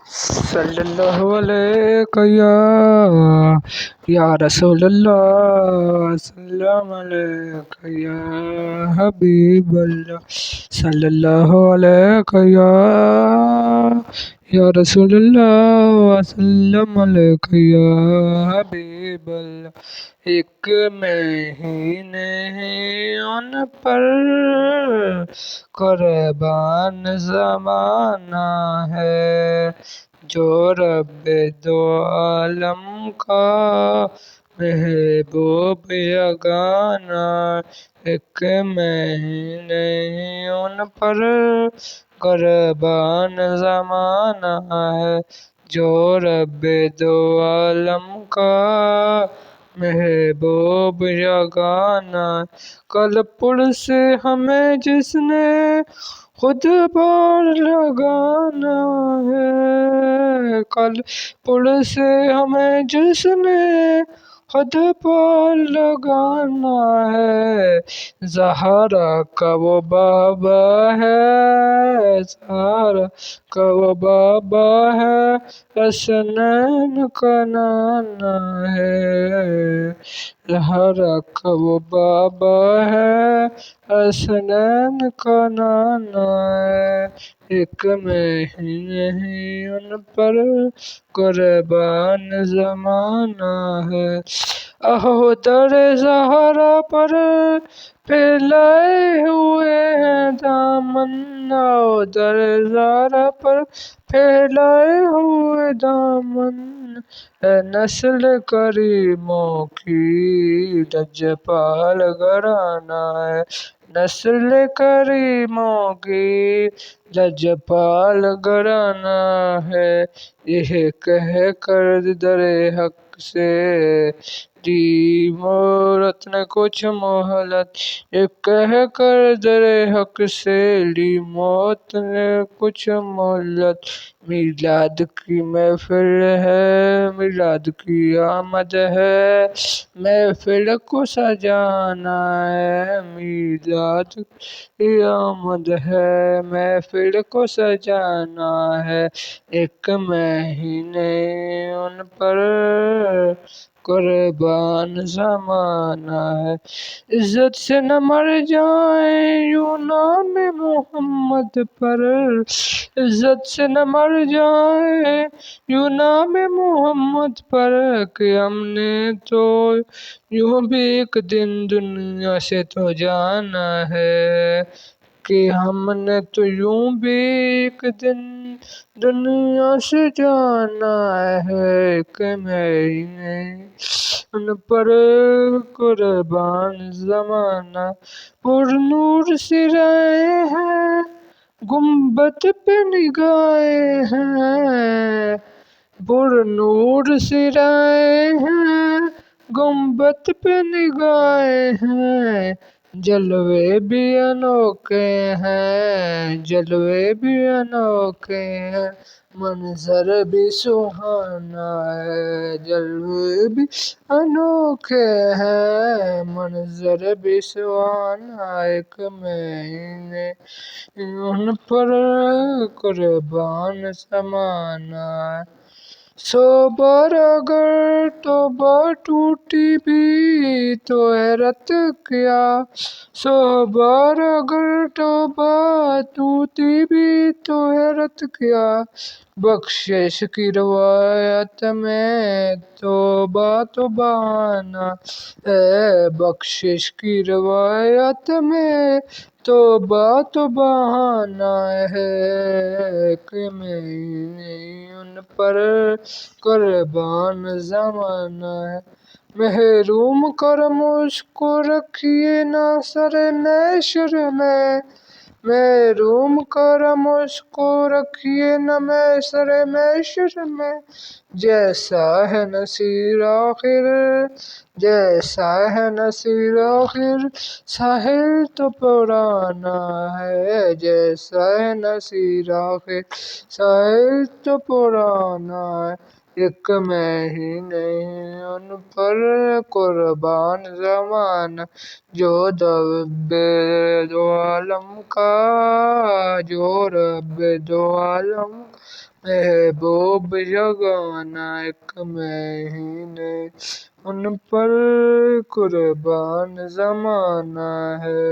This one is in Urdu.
صلی اللہ علیہ یا رسول اللہ، سلام علیکہ یا حبیب اللہ، صلی اللہ علیہ یا رسول اللہ، وسلم علیکہ یا حبیب اللہ۔ ایک مہینے ان پر قربان زمانہ ہے، جو رب دو عالم کا محبوب یگانہ۔ ایک مہینے ان پر قربان زمانہ ہے، جو رب دو عالم کا محبوب یگانہ۔ کل پرسے ہمیں جس نے خود بار لگانا ہے، کل پرسے ہمیں جس نے خود بار لگانا ہے، زہرا کا وہ بابا ہے، زہرا کا وہ بابا ہے، حسنین کا نانا ہے، زہرا کا وہ بابا ہے، حسنین کا نانا ہے۔ ایک مہینے ان پر قربان زمانہ ہے، اہو در زہرا پر پھیلائے ہوئے ہیں دامن، اہو در زہرا پر پھیلائے ہوئے دامن، ہے نسل کریموں کی لجپال گھرانہ ہے، نسل کریموں کی لجپال گھرانہ ہے۔ یہ کہہ کر در حق سے دی موت نے کچھ مہلت، یہ کہہ کر در حق سے لی موت نے کچھ مہلت۔ میلاد کی محفل ہے، میلاد کی آمد ہے، محفل کو سجانا ہے، میلاد کی آمد ہے، محفل کو سجانا ہے۔ ایک مہینے ان پر قربان زمانہ ہے، عزت سے نہ مر جائیں یوں نام محمد پر، عزت سے نہ مر جائیں یوں نام محمد پر، کہ ہم نے تو یوں بھی ایک دن دنیا سے تو جانا ہے، کہ ہم نے تو یوں بھی ایک دن دنیا سے جانا ہے۔ ایک مہینے ان پر قربان زمانہ، پر نور سرائے ہیں گنبد پہ نگاہیں ہیں، پر نور سرائے ہیں گنبد پہ نگاہیں ہیں، جلوے بھی انوکھے ہیں، جلوے بھی انوکھے ہیں، منظر بھی سہانا ہے، جلوے بھی انوکھے ہیں، منظر بھی سہانا۔ ایک مہینے ان پر قربان زمانہ ہے، 100 بار اگر توبہ ٹوٹی بھی تو حیرت کیا، 100 بار اگر توبہ ٹوٹی بھی تو حیرت کیا، بخشش کی روایت میں توبہ تو بہانہ ہے، بخشش کی روایت میں توبہ تو بہانہ ہے۔ ایک مہینے ان پر قربان زمانہ ہے، محروم کرم اس کو رکھیے نہ سر محشر میں، محروم کرم اس کو رکھیے نہ سر محشر میں، جیسا ہے نصیر آخر، جیسا ہے نصیر آخر، ساحل تو پرانا ہے، جیسا ہے نصیر آخر، ساحل تو پرانا ہے۔ ایک میں ہی نہیں ان پر قربان زمانہ، جو رب دو عالم کا، جو رب دو عالم کا محبوب یگانہ، ایک میں ہی نہیں ان پر قربان زمانہ ہے۔